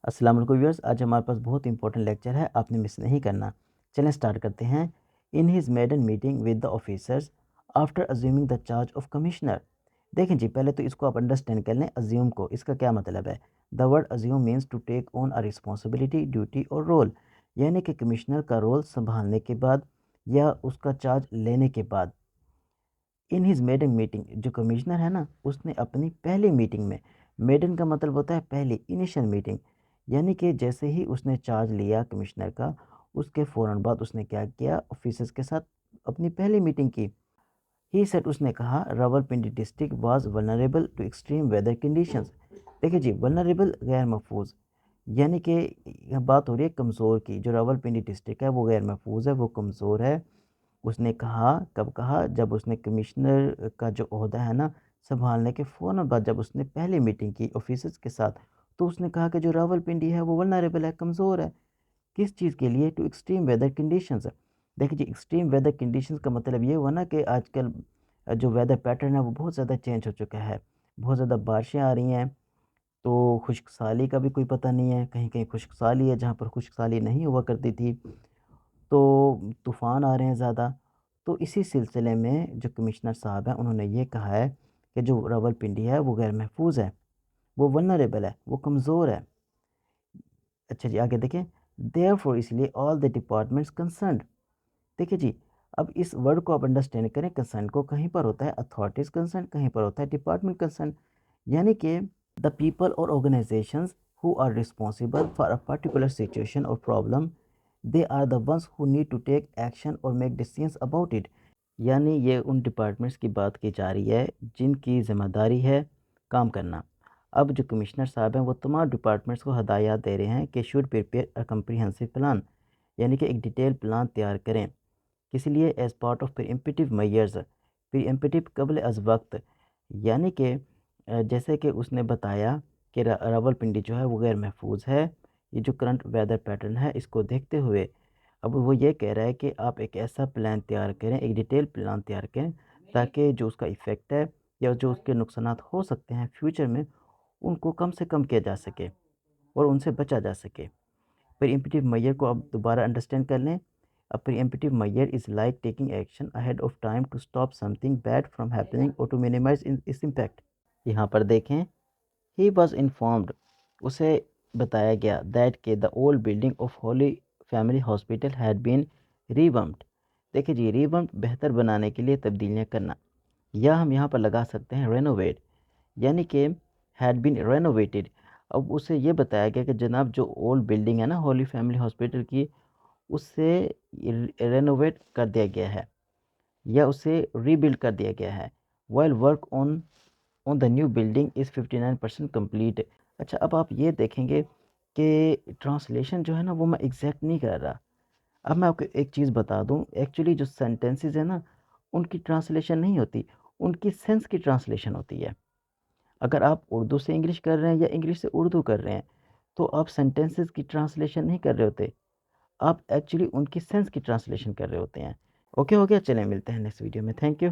अस्सलाम वालेकुम व्यूअर्स, आज हमारे पास बहुत इंपॉर्टेंट लेक्चर है, आपने मिस नहीं करना। चलें स्टार्ट करते हैं। In his maiden meeting with the officers after assuming the charge of commissioner. देखें जी, पहले तो इसको आप अंडरस्टैंड कर लें। अज्यूम को, इसका क्या मतलब है? The word assume means to take on a responsibility, duty और रोल, यानी कि कमिश्नर का रोल संभालने के बाद या उसका चार्ज लेने के बाद। इन हिज मेडन मीटिंग, जो कमिश्नर है ना, उसने अपनी पहली मीटिंग में, मेडन का मतलब होता है पहली, इनिशियल मीटिंग, यानी कि जैसे ही उसने चार्ज लिया कमिश्नर का, उसके फ़ौरन बाद उसने क्या किया, ऑफिसर्स के साथ अपनी पहली मीटिंग की। ही सेड, उसने कहा, Rawalpindi district was vulnerable to extreme weather conditions. देखिए जी, वल्नरेबल गैर महफूज, यानी कि यह बात हो रही है कमज़ोर की। जो रावलपिंडी डिस्ट्रिक्ट है वो गैर महफूज है, वो कमज़ोर है। उसने कहा, कब कहा? जब उसने कमिश्नर का जो ओहदा है ना, संभालने के फ़ौरन बाद जब उसने पहली मीटिंग की ऑफिसर्स के साथ, तो उसने कहा कि जो रावलपिंडी है वो वल्नरेबल है, कमज़ोर है। किस चीज़ के लिए? To extreme weather conditions. देखिए जी, एक्सट्रीम वेदर कंडीशंस का मतलब ये हुआ ना कि आजकल जो वेदर पैटर्न है वो बहुत ज़्यादा चेंज हो चुका है। बहुत ज़्यादा बारिशें आ रही हैं, तो खुश्कसाली का भी कोई पता नहीं है। कहीं-कहीं खुश्कसाली है जहाँ पर खुश्कसाली नहीं हुआ करती थी। तो तूफ़ान आ रहे हैं ज़्यादा। तो इसी सिलसिले में जो कमिश्नर साहब हैं उन्होंने ये कहा है कि जो रावलपिंडी है वो गैर महफूज़ है, वो वल्नरेबल है, वो कमज़ोर है। अच्छा जी, आगे देखें। देयरफॉर, इसलिए ऑल द डिपार्टमेंट्स कंसर्न्ड। देखिए जी, अब इस वर्ड को आप अंडरस्टैंड करें। कंसर्न को कहीं पर होता है अथॉरिटीज़ कंसर्न, कहीं पर होता है डिपार्टमेंट कंसर्न, यानी कि द पीपल और organisations who are responsible for a particular situation और problem, they are the ones who need to take action और मेक डिसीजंस अबाउट इट। यानी ये उन डिपार्टमेंट्स की बात की जा रही है जिनकी ज़िम्मेदारी है काम करना। अब जो कमिश्नर साहब हैं वो तमाम डिपार्टमेंट्स को हदायत दे रहे हैं कि should prepare a comprehensive plan, यानी कि एक डिटेल प्लान तैयार करें। किस लिए? As part of pre-emptive measures. Pre-emptive कबल अज़ वक्त, यानी कि जैसे कि उसने बताया कि रावलपिंडी जो है वो गैर महफूज है। ये जो करंट वेदर पैटर्न है इसको देखते हुए अब वो ये कह रहा है कि आप एक ऐसा प्लान तैयार करें, एक डिटेल प्लान तैयार करें, ताकि जो उसका इफ़ेक्ट है या जो उसके नुकसानात हो सकते हैं फ्यूचर में, उनको कम से कम किया जा सके और उनसे बचा जा सके। प्रीएम्प्टिव मेजर को आप दोबारा अंडरस्टैंड कर लें। A preemptive measure is like taking action ahead of time to stop something bad from happening और टू मिनिमाइज इट्स इम्पैक्ट। यहाँ पर देखें, ही वॉज इन्फॉर्म्ड, उसे बताया गया, दैट के the old building of Holy Family hospital had been revamped. देखिए जी, रीवम्प्ड बेहतर बनाने के लिए तब्दीलियाँ करना, या हम यहाँ पर लगा सकते हैं रेनोवेट, यानी कि हैड बीन रेनोवेटेड। अब उसे ये बताया गया कि जनाब जो ओल्ड बिल्डिंग है ना होली फैमिली हॉस्पिटल की, उससे रेनोवेट कर दिया गया है या उसे रीबिल्ड कर दिया गया है। While work on the new building is 59% complete. अच्छा, अब आप ये देखेंगे कि ट्रांसलेशन जो है ना वो मैं एग्जैक्ट नहीं कर रहा। अब मैं आपको एक चीज़ बता दूं, एक्चुअली जो सेंटेंसेस है ना उनकी ट्रांसलेशन नहीं होती, उनकी सेंस की ट्रांसलेशन होती है। अगर आप उर्दू से इंग्लिश कर रहे हैं या इंग्लिश से उर्दू कर रहे हैं, तो आप सेंटेंसेस की ट्रांसलेशन नहीं कर रहे होते, आप एक्चुअली उनकी सेंस की ट्रांसलेशन कर रहे होते हैं। ओके हो गया, चलें मिलते हैं नेक्स्ट वीडियो में। Thank you.